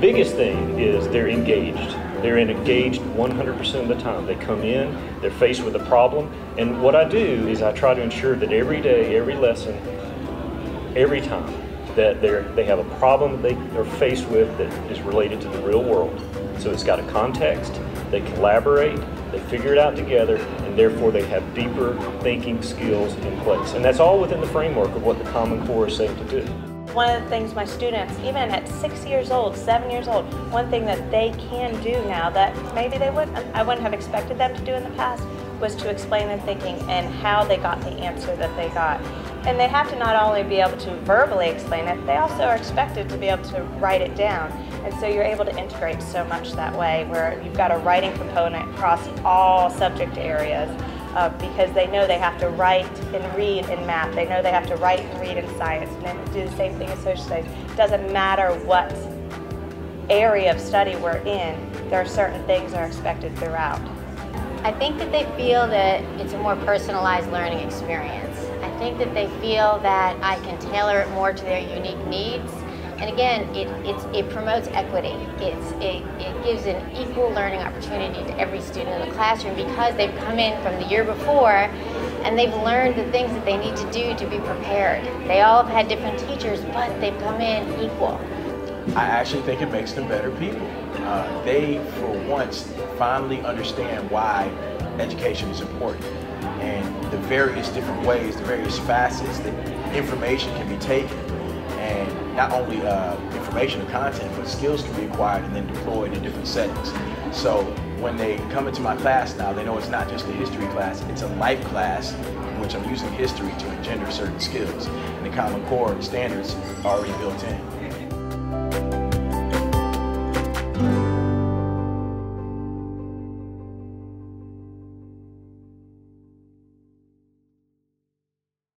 biggest thing is they're engaged. They're engaged 100% of the time. They come in, they're faced with a problem, and what I do is I try to ensure that every day, every lesson, every time, that they have a problem they are faced with that is related to the real world. So it's got a context, they collaborate, they figure it out together, and therefore they have deeper thinking skills in place. And that's all within the framework of what the Common Core is saying to do. One of the things my students, even at 6 years old, 7 years old, one thing that they can do now that maybe I wouldn't have expected them to do in the past was to explain their thinking and how they got the answer that they got. And they have to not only be able to verbally explain it, they also are expected to be able to write it down. And so you're able to integrate so much that way, where you've got a writing component across all subject areas. Because they know they have to write and read in math, they know they have to write and read in science, and then do the same thing in social studies. It doesn't matter what area of study we're in, there are certain things that are expected throughout. I think that they feel that it's a more personalized learning experience. I think that they feel that I can tailor it more to their unique needs. And again, it promotes equity. It gives an equal learning opportunity to every student in the classroom because they've come in from the year before and they've learned the things that they need to do to be prepared. They all have had different teachers, but they've come in equal. I actually think it makes them better people. They, for once, finally understand why education is important and the various different ways, the various facets that information can be taken. And not only information and content, but skills can be acquired and then deployed in different settings. So when they come into my class now, they know it's not just a history class, it's a life class in which I'm using history to engender certain skills. And the Common Core standards are already built in.